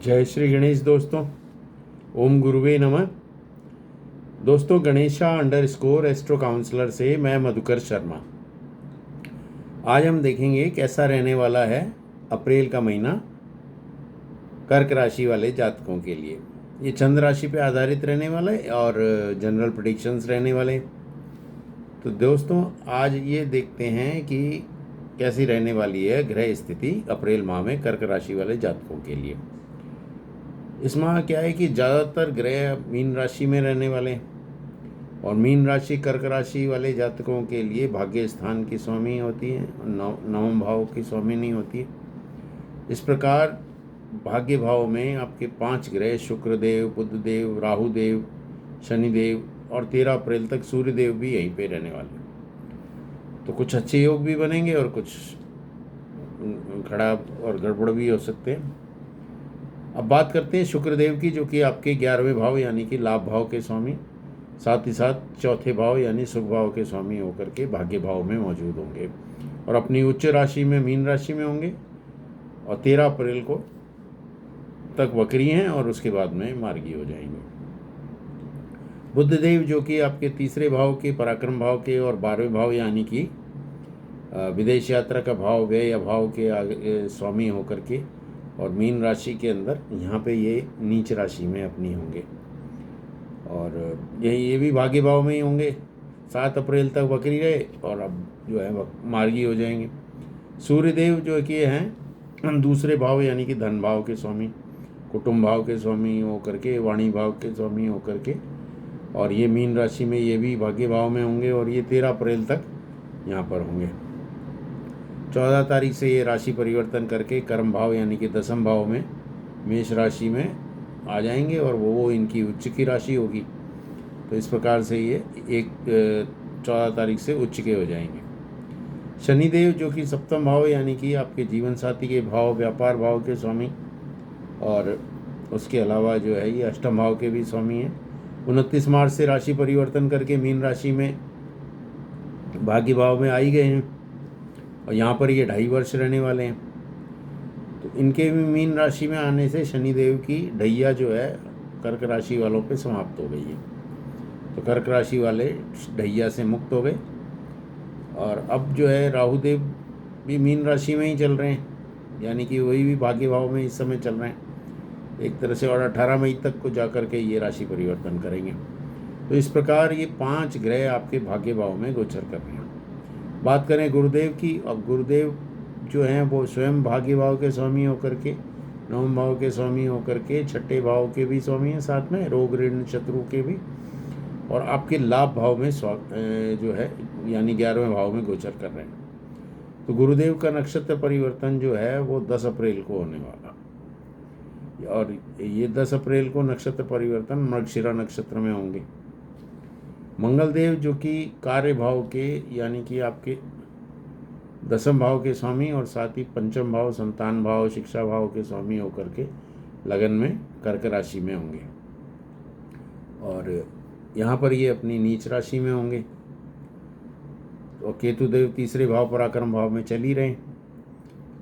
जय श्री गणेश दोस्तों। ओम गुरुवे नमः। दोस्तों, गणेशा _ एस्ट्रो काउंसलर से मैं मधुकर शर्मा। आज हम देखेंगे कैसा रहने वाला है अप्रैल का महीना कर्क राशि वाले जातकों के लिए। ये चंद्र राशि पे आधारित रहने वाला है और जनरल प्रेडिक्शंस रहने वाले हैं। तो दोस्तों, आज ये देखते हैं कि कैसी रहने वाली है ग्रह स्थिति अप्रैल माह में कर्क राशि वाले जातकों के लिए। इस माह क्या है कि ज़्यादातर ग्रह मीन राशि में रहने वाले हैं और मीन राशि कर्क राशि वाले जातकों के लिए भाग्य स्थान की स्वामी होती है, नवम भाव की स्वामी नहीं होती है। इस प्रकार भाग्य भाव में आपके 5 ग्रह शुक्रदेव, बुधदेव, राहुदेव, शनिदेव और 13 अप्रैल तक सूर्यदेव भी यहीं पे रहने वाले हैं। तो कुछ अच्छे योग भी बनेंगे और कुछ खराब और गड़बड़ भी हो सकते हैं। अब बात करते हैं शुक्रदेव की, जो कि आपके 11वें भाव यानी कि लाभ भाव के स्वामी, साथ ही साथ चौथे भाव यानी सुख भाव के स्वामी होकर के भाग्य भाव में मौजूद होंगे और अपनी उच्च राशि में मीन राशि में होंगे और 13 अप्रैल को तक वक्री हैं और उसके बाद में मार्गी हो जाएंगे। बुधदेव जो कि आपके तीसरे भाव के, पराक्रम भाव के और 12वें भाव यानी कि विदेश यात्रा का भाव, व्यय भाव के आगे स्वामी होकर के और मीन राशि के अंदर यहाँ पे ये नीच राशि में अपनी होंगे और ये भी भाग्य भाव में ही होंगे। 7 अप्रैल तक वक्री रहे और अब जो है मार्गी हो जाएंगे। सूर्यदेव जो कि हैं दूसरे भाव यानी कि धन भाव के स्वामी, कुटुंब भाव के स्वामी होकर के, वाणी भाव के स्वामी होकर के और ये मीन राशि में ये भी भाग्य भाव में होंगे और ये 13 अप्रैल तक यहाँ पर होंगे। 14 तारीख से ये राशि परिवर्तन करके कर्म भाव यानी कि 10वें भाव में मेष राशि में आ जाएंगे और वो इनकी उच्च की राशि होगी। तो इस प्रकार से ये 14 तारीख से उच्च के हो जाएंगे। शनिदेव जो कि 7वें भाव यानी कि आपके जीवन साथी के भाव, व्यापार भाव के स्वामी और उसके अलावा जो है ये 8वें भाव के भी स्वामी हैं। 29 मार्च से राशि परिवर्तन करके मीन राशि में भाग्य भाव में आ ही गए हैं और यहाँ पर ये 2.5 वर्ष रहने वाले हैं। तो इनके भी मीन राशि में आने से शनिदेव की ढैया जो है कर्क राशि वालों पे समाप्त हो गई है। तो कर्क राशि वाले ढैया से मुक्त हो गए और अब जो है राहुदेव भी मीन राशि में ही चल रहे हैं यानी कि वही भी भाग्य भाव में इस समय चल रहे हैं एक तरह से और 18 मई तक को जाकर के ये राशि परिवर्तन करेंगे। तो इस प्रकार ये 5 ग्रह आपके भाग्य भाव में गोचर कर रहे हैं। बात करें गुरुदेव की, अब गुरुदेव जो हैं वो स्वयं भाग्य भाव के स्वामी होकर के, 9वें भाव के स्वामी होकर के, 6ठे भाव के भी स्वामी हैं, साथ में रोग ऋण शत्रु के भी और आपके लाभ भाव में जो है यानी 11वें भाव में गोचर कर रहे हैं। तो गुरुदेव का नक्षत्र परिवर्तन जो है वो 10 अप्रैल को होने वाला और ये 10 अप्रैल को नक्षत्र परिवर्तन मृगशिरा नक्षत्र में होंगे। मंगलदेव जो कि कार्य भाव के यानी कि आपके 10वें भाव के स्वामी और साथ ही 5वें भाव, संतान भाव, शिक्षा भाव के स्वामी होकर के लगन में कर्क राशि में होंगे और यहाँ पर ये अपनी नीच राशि में होंगे। तो केतुदेव तीसरे भाव, पराक्रम भाव में चल ही रहे।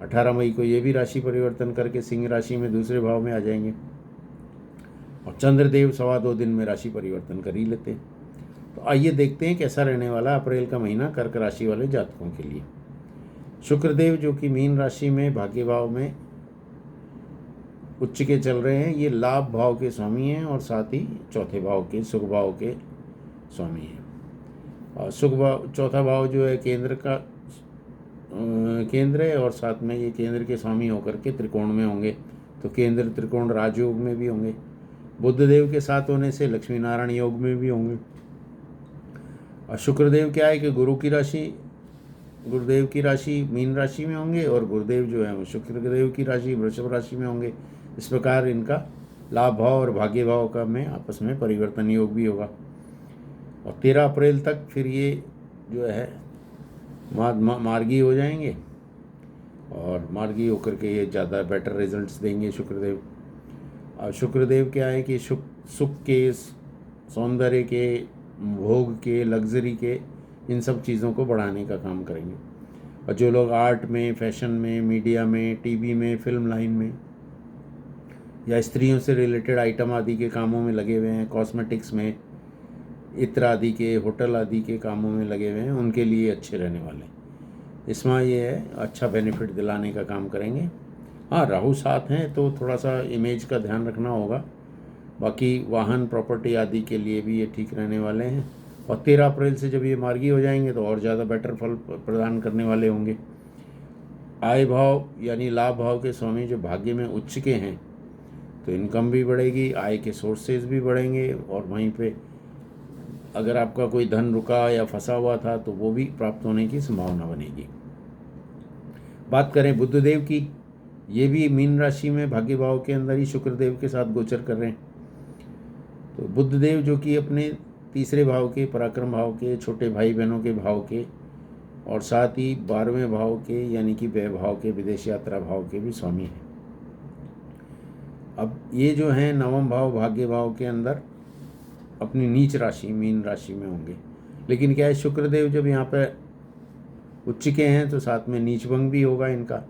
18 मई को ये भी राशि परिवर्तन करके सिंह राशि में दूसरे भाव में आ जाएंगे और चंद्रदेव 2.25 दिन में राशि परिवर्तन कर ही लेते हैं। तो आइए देखते हैं कैसा रहने वाला अप्रैल का महीना कर्क राशि वाले जातकों के लिए। शुक्रदेव जो कि मीन राशि में भाग्य भाव में उच्च के चल रहे हैं, ये लाभ भाव के स्वामी हैं और साथ ही चौथे भाव के, सुख भाव के स्वामी हैं। और सुख भाव, चौथा भाव जो है केंद्र का केंद्र है और साथ में ये केंद्र के स्वामी होकर के त्रिकोण में होंगे। तो केंद्र त्रिकोण राजयोग में भी होंगे। बुधदेव के साथ होने से लक्ष्मी नारायण योग में भी होंगे। और शुक्रदेव क्या है कि गुरुदेव की राशि मीन राशि में होंगे और गुरुदेव जो है वो शुक्रदेव की राशि वृषभ राशि में होंगे। इस प्रकार इनका लाभ भाव और भाग्य भाव का में आपस में परिवर्तन योग भी होगा और 13 अप्रैल तक फिर ये जो है मार्गी हो जाएंगे और मार्गी होकर के ये ज़्यादा बेटर रिजल्ट्स देंगे शुक्रदेव। और शुक्रदेव क्या है कि सुख के, सौंदर्य के, भोग के, लग्जरी के, इन सब चीज़ों को बढ़ाने का काम करेंगे। और जो लोग आर्ट में, फैशन में, मीडिया में, टीवी में, फिल्म लाइन में या स्त्रियों से रिलेटेड आइटम आदि के कामों में लगे हुए हैं, कॉस्मेटिक्स में, इत्र आदि के, होटल आदि के कामों में लगे हुए हैं, उनके लिए अच्छे रहने वाले हैं। इसमें ये है अच्छा बेनिफिट दिलाने का काम करेंगे। हाँ, राहु साथ हैं तो थोड़ा सा इमेज का ध्यान रखना होगा। बाकी वाहन प्रॉपर्टी आदि के लिए भी ये ठीक रहने वाले हैं। और 13 अप्रैल से जब ये मार्गी हो जाएंगे तो और ज़्यादा बेटर फल प्रदान करने वाले होंगे। आय भाव यानी लाभ भाव के स्वामी जो भाग्य में उच्च के हैं तो इनकम भी बढ़ेगी, आय के सोर्सेज भी बढ़ेंगे, और वहीं पे अगर आपका कोई धन रुका या फंसा हुआ था तो वो भी प्राप्त होने की संभावना बनेगी। बात करें बुधदेव की, ये भी मीन राशि में भाग्य भाव के अंदर ही शुक्रदेव के साथ गोचर कर रहे हैं। तो बुधदेव जो कि अपने तीसरे भाव के, पराक्रम भाव के, छोटे भाई बहनों के भाव के, और साथ ही 12वें भाव के यानी कि व्यय भाव के, विदेश यात्रा भाव के भी स्वामी हैं। अब ये जो हैं नवम भाव भाग्य भाव के अंदर अपनी नीच राशि मीन राशि में होंगे। लेकिन क्या है, शुक्रदेव जब यहाँ पर उच्च के हैं तो साथ में नीच भंग भी होगा इनका।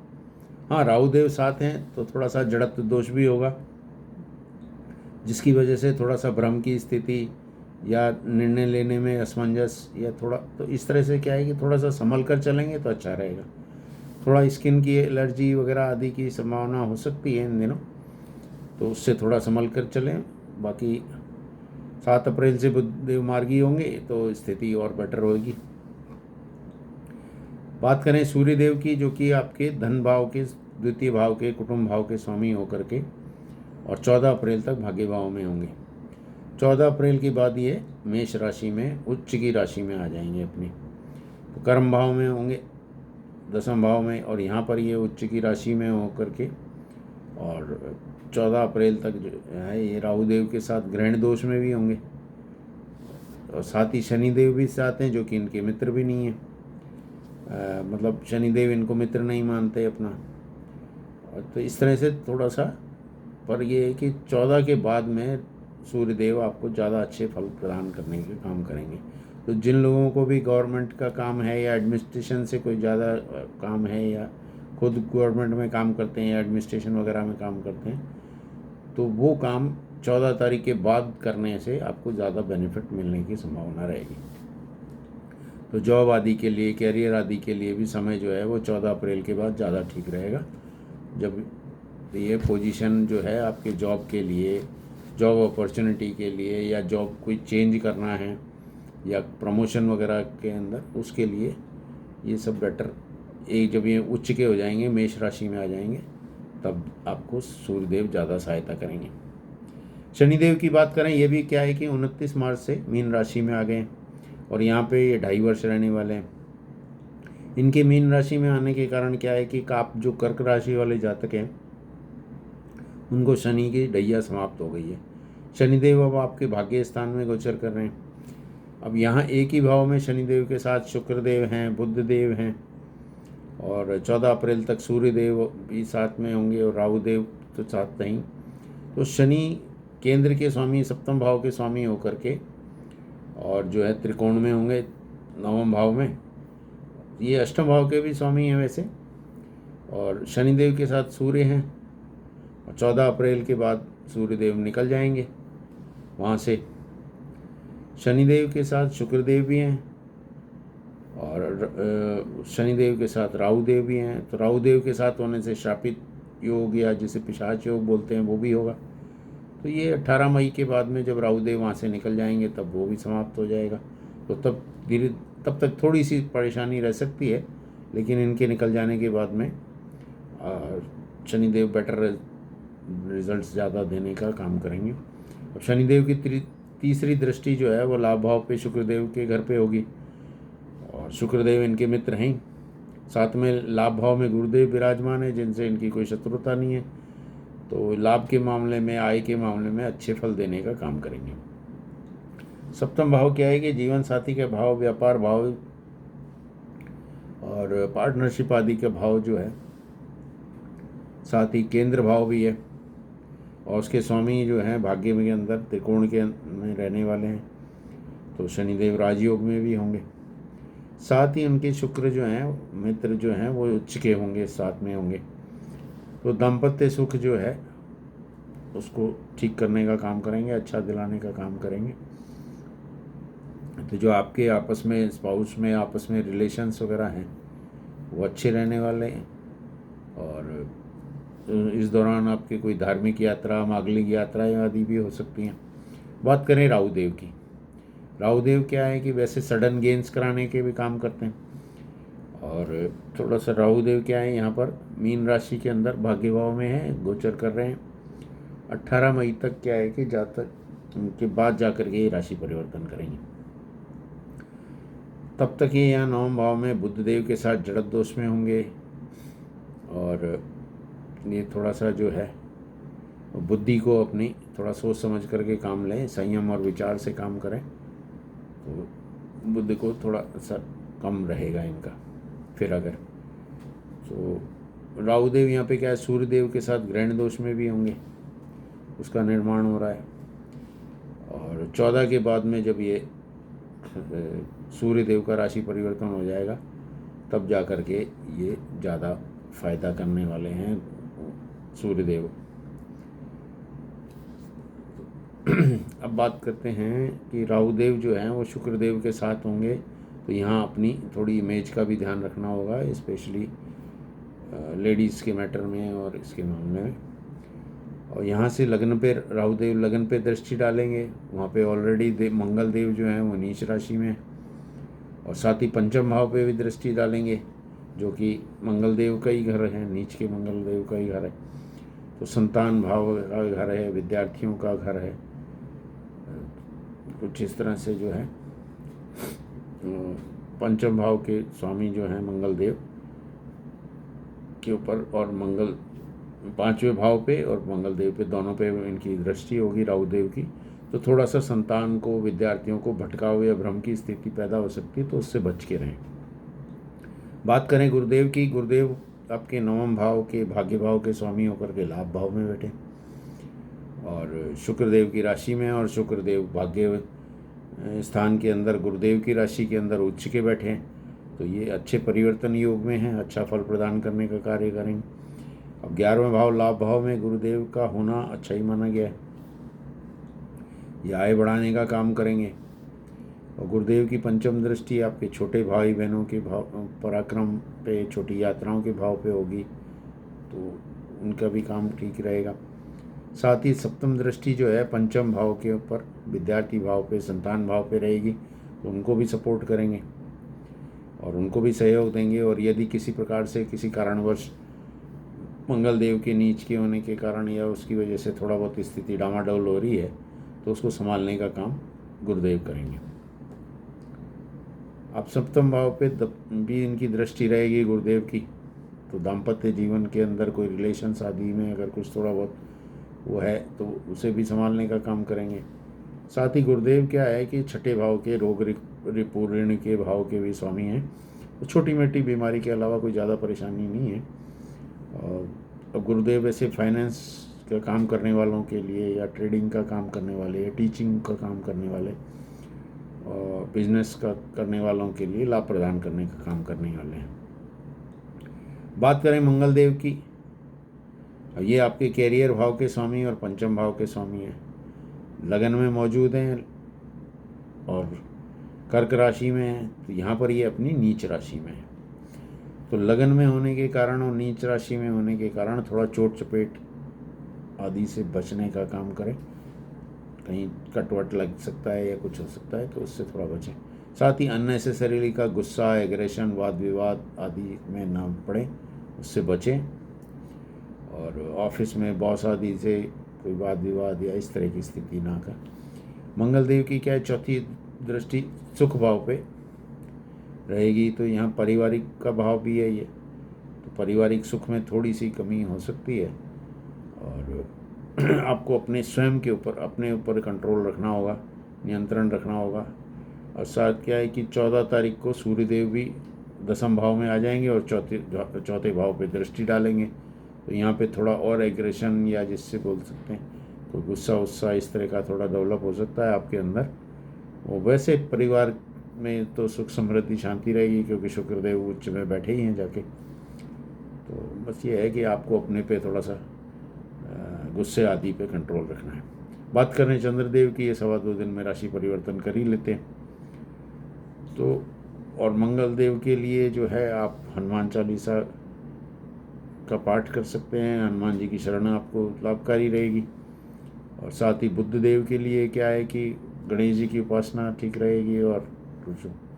हाँ, राहुदेव साथ हैं तो थोड़ा सा जड़त्व दोष भी होगा, जिसकी वजह से थोड़ा सा भ्रम की स्थिति या निर्णय लेने में असमंजस, या थोड़ा तो इस तरह से क्या है कि थोड़ा सा संभल कर चलेंगे तो अच्छा रहेगा। थोड़ा स्किन की एलर्जी वगैरह आदि की संभावना हो सकती है इन दिनों, तो उससे थोड़ा संभल कर चलें। बाकी 7 अप्रैल से बुधदेव मार्गी होंगे तो स्थिति और बेटर होगी। बात करें सूर्यदेव की, जो कि आपके धन भाव के, द्वितीय भाव के, कुटुंब भाव के स्वामी होकर के और 14 अप्रैल तक भाग्य भाव में होंगे। 14 अप्रैल के बाद ये मेष राशि में, उच्च की राशि में आ जाएंगे अपनी। तो कर्म भाव में होंगे, दसम भाव में, और यहाँ पर ये उच्च की राशि में होकर के और 14 अप्रैल तक जो है ये राहुदेव के साथ ग्रहण दोष में भी होंगे। और साथ ही शनिदेव भी साथ हैं, जो कि इनके मित्र भी नहीं हैं। मतलब शनिदेव इनको मित्र नहीं मानते अपना। तो इस तरह से थोड़ा सा, पर ये है कि 14 के बाद में सूर्यदेव आपको ज़्यादा अच्छे फल प्रदान करने के काम करेंगे। तो जिन लोगों को भी गवर्नमेंट का काम है या एडमिनिस्ट्रेशन से कोई ज़्यादा काम है, या खुद गवर्नमेंट में काम करते हैं या एडमिनिस्ट्रेशन वगैरह में काम करते हैं, तो वो काम 14 तारीख के बाद करने से आपको ज़्यादा बेनिफिट मिलने की संभावना रहेगी। तो जॉब आदि के लिए, कैरियर आदि के लिए भी समय जो है वो 14 अप्रैल के बाद ज़्यादा ठीक रहेगा। जब ये पोजीशन जो है आपके जॉब के लिए, जॉब अपॉर्चुनिटी के लिए, या जॉब कोई चेंज करना है या प्रमोशन वगैरह के अंदर, उसके लिए ये सब बेटर, एक जब ये उच्च के हो जाएंगे, मेष राशि में आ जाएंगे, तब आपको सूर्यदेव ज़्यादा सहायता करेंगे। शनिदेव की बात करें, ये भी क्या है कि 29 मार्च से मीन राशि में आ गए और यहाँ पे ये 2.5 वर्ष रहने वाले हैं। इनके मीन राशि में आने के कारण क्या है कि आप जो कर्क राशि वाले जातक हैं उनको शनि की ढैया समाप्त हो गई है। शनिदेव अब आपके भाग्य स्थान में गोचर कर रहे हैं। अब यहाँ एक ही भाव में शनिदेव के साथ शुक्रदेव हैं, बुधदेव हैं, और 14 अप्रैल तक सूर्यदेव भी साथ में होंगे और राहुदेव तो साथ नहीं। तो शनि केंद्र के स्वामी, सप्तम भाव के स्वामी होकर के और जो है त्रिकोण में होंगे, नवम भाव में। ये अष्टम भाव के भी स्वामी हैं वैसे, और शनिदेव के साथ सूर्य हैं। और 14 अप्रैल के बाद सूर्यदेव निकल जाएंगे वहाँ से। शनिदेव के साथ शुक्रदेव भी हैं और शनिदेव के साथ राहुदेव भी हैं। तो राहुदेव के साथ होने से श्रापित योग, या जिसे पिशाच योग बोलते हैं, वो भी होगा। तो ये 18 मई के बाद में जब राहुदेव वहाँ से निकल जाएंगे तब वो भी समाप्त हो जाएगा। तो तब तक थोड़ी सी परेशानी रह सकती है, लेकिन इनके निकल जाने के बाद में शनिदेव बेटर रिजल्ट्स ज़्यादा देने का काम करेंगे। अब शनिदेव की तीसरी दृष्टि जो है वो लाभ भाव पे शुक्रदेव के घर पे होगी, और शुक्रदेव इनके मित्र हैं। साथ में लाभ भाव में गुरुदेव विराजमान है, जिनसे इनकी कोई शत्रुता नहीं है। तो लाभ के मामले में, आय के मामले में अच्छे फल देने का काम करेंगे। सप्तम भाव क्या है कि जीवन साथी का भाव, व्यापार भाव और पार्टनरशिप आदि का भाव जो है, साथ ही केंद्र भाव भी है, और उसके स्वामी जो हैं भाग्य के अंदर त्रिकोण के में रहने वाले हैं। तो शनिदेव राजयोग में भी होंगे। साथ ही उनके शुक्र जो हैं, मित्र जो हैं, वो उच्च के होंगे, साथ में होंगे। तो दाम्पत्य सुख जो है उसको ठीक करने का काम करेंगे, अच्छा दिलाने का काम करेंगे। तो जो आपके आपस में स्पाउस में आपस में रिलेशंस वगैरह हैं वो अच्छे रहने वाले हैं। और इस दौरान आपकी कोई धार्मिक यात्रा, मांगलिक यात्राएं आदि भी हो सकती हैं। बात करें राहु देव की। राहु देव क्या है कि वैसे सडन गेन्स कराने के भी काम करते हैं। और थोड़ा सा राहु देव क्या है, यहाँ पर मीन राशि के अंदर भाग्य भाव में है, गोचर कर रहे हैं। 18 मई तक क्या है कि जातक उनके बाद जाकर के ये राशि परिवर्तन करेंगे। तब तक ये यहाँ 9वें भाव में बुध देव के साथ जड़त दोष में होंगे। और ये थोड़ा सा जो है बुद्धि को अपनी थोड़ा सोच समझ करके काम लें, संयम और विचार से काम करें तो बुद्धि को थोड़ा सा कम रहेगा इनका। फिर अगर तो राहु देव यहाँ पे क्या है, सूर्य देव के साथ ग्रहण दोष में भी होंगे, उसका निर्माण हो रहा है। और 14 के बाद में जब ये सूर्य देव का राशि परिवर्तन हो जाएगा तब जा कर के ये ज़्यादा फायदा करने वाले हैं सूर्य देव। अब बात करते हैं कि राहु देव जो हैं वो शुक्र देव के साथ होंगे, तो यहाँ अपनी थोड़ी इमेज का भी ध्यान रखना होगा, स्पेशली लेडीज़ के मैटर में और इसके मामले में। और यहाँ से लग्न पे राहु देव लग्न पे दृष्टि डालेंगे, वहाँ पे ऑलरेडी मंगल देव जो हैं वो नीच राशि में, और साथ ही पंचम भाव पे भी दृष्टि डालेंगे जो कि मंगल देव का ही घर है, नीच के मंगल देव का ही घर है। तो संतान भाव का घर है, विद्यार्थियों का घर है, कुछ इस तरह से जो है पंचम भाव के स्वामी जो हैं मंगल देव के ऊपर, और मंगल 5वें भाव पे और मंगल देव पे, दोनों पे इनकी दृष्टि होगी राहु देव की। तो थोड़ा सा संतान को, विद्यार्थियों को भटकाव या भ्रम की स्थिति पैदा हो सकती है, तो उससे बच के रहें। बात करें गुरुदेव की। गुरुदेव आपके 9वें भाव के भाग्य भाव के स्वामी होकर के लाभ भाव में बैठे, और शुक्रदेव की राशि में, और शुक्रदेव भाग्य स्थान के अंदर गुरुदेव की राशि के अंदर उच्च के बैठे हैं। तो ये अच्छे परिवर्तन योग में हैं, अच्छा फल प्रदान करने का कार्य करेंगे। अब 11वें भाव लाभ भाव में गुरुदेव का होना अच्छा ही माना गया है, ये आय बढ़ाने का काम करेंगे। और गुरुदेव की पंचम दृष्टि आपके छोटे भाई बहनों के भाव पराक्रम पे, छोटी यात्राओं के भाव पे होगी, तो उनका भी काम ठीक रहेगा। साथ ही सप्तम दृष्टि जो है पंचम भाव के ऊपर, विद्यार्थी भाव पे, संतान भाव पे रहेगी, तो उनको भी सपोर्ट करेंगे और उनको भी सहयोग देंगे। और यदि किसी प्रकार से किसी कारणवश मंगल देव के नीच के होने के कारण या उसकी वजह से थोड़ा बहुत स्थिति डामाडोल हो रही है, तो उसको संभालने का काम गुरुदेव करेंगे। अब सप्तम भाव पे भी इनकी दृष्टि रहेगी गुरुदेव की, तो दाम्पत्य जीवन के अंदर कोई रिलेशन शादी में अगर कुछ थोड़ा बहुत वो है तो उसे भी संभालने का काम करेंगे। साथ ही गुरुदेव क्या है कि 6ठे भाव के रोग रिपू ऋण के भाव के भी स्वामी हैं, तो छोटी मोटी बीमारी के अलावा कोई ज़्यादा परेशानी नहीं है। और गुरुदेव वैसे फाइनेंस का काम करने वालों के लिए, या ट्रेडिंग का काम करने वाले, या टीचिंग का काम करने वाले, और बिजनेस का करने वालों के लिए लाभ प्रदान करने का काम करने वाले हैं। बात करें मंगल देव की, ये आपके कैरियर भाव के स्वामी और पंचम भाव के स्वामी हैं, लगन में मौजूद हैं और कर्क राशि में है, तो यहाँ पर ये अपनी नीच राशि में है। तो लगन में होने के कारण और नीच राशि में होने के कारण थोड़ा चोट चपेट आदि से बचने का काम करें, कहीं कटवट लग सकता है या कुछ हो सकता है, तो उससे थोड़ा बचें। साथ ही अननेसेसरीली का गुस्सा, एग्रेशन, वाद विवाद आदि में ना पड़े, उससे बचें। और ऑफिस में बॉस आदि से कोई वाद विवाद या इस तरह की स्थिति ना कर। मंगल देव की क्या है, चौथी दृष्टि सुख भाव पे रहेगी, तो यहाँ पारिवारिक का भाव भी है ये, तो पारिवारिक सुख में थोड़ी सी कमी हो सकती है। और आपको अपने स्वयं के ऊपर, अपने ऊपर कंट्रोल रखना होगा, नियंत्रण रखना होगा। और साथ क्या है कि 14 तारीख को सूर्यदेव भी 10वें भाव में आ जाएंगे और चौथे भाव पे दृष्टि डालेंगे, तो यहाँ पे थोड़ा और एग्रेशन, या जिससे बोल सकते हैं कोई गुस्सा उस्सा इस तरह का थोड़ा डेवलप हो सकता है आपके अंदर। वो वैसे परिवार में तो सुख समृद्धि शांति रहेगी, क्योंकि शुक्रदेव उच्च में बैठे ही हैं जाके। तो बस ये है कि आपको अपने पे थोड़ा सा गुस्से आदि पे कंट्रोल रखना है। बात करें चंद्रदेव की, ये 2.25 दिन में राशि परिवर्तन कर ही लेते हैं। तो और मंगल देव के लिए जो है आप हनुमान चालीसा का पाठ कर सकते हैं। हनुमान जी की शरण आपको लाभकारी रहेगी। और साथ ही बुद्ध देव के लिए क्या है कि गणेश जी की उपासना ठीक रहेगी और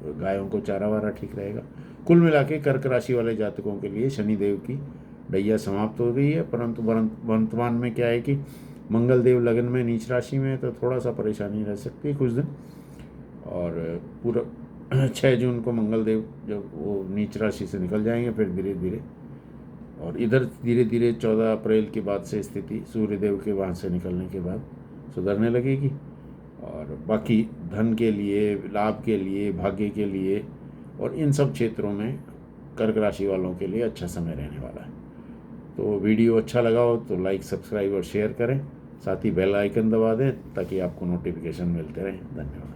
गायों को चारा वारा ठीक रहेगा। कुल मिला के कर्क राशि वाले जातकों के लिए शनिदेव की ढैया समाप्त हो गई है, परंतु वर्तमान में क्या है कि मंगल देव लगन में नीच राशि में है, तो थोड़ा सा परेशानी रह सकती है कुछ दिन। और पूरा 6 जून को मंगल देव जब वो नीच राशि से निकल जाएंगे, फिर धीरे धीरे और इधर धीरे धीरे 14 अप्रैल के बाद से स्थिति सूर्यदेव के वहाँ से निकलने के बाद सुधरने लगेगी। और बाकी धन के लिए, लाभ के लिए, भाग्य के लिए और इन सब क्षेत्रों में कर्क राशि वालों के लिए अच्छा समय रहने वाला है। तो वीडियो अच्छा लगा हो तो लाइक, सब्सक्राइब और शेयर करें। साथ ही बेल आइकन दबा दें ताकि आपको नोटिफिकेशन मिलते रहें। धन्यवाद।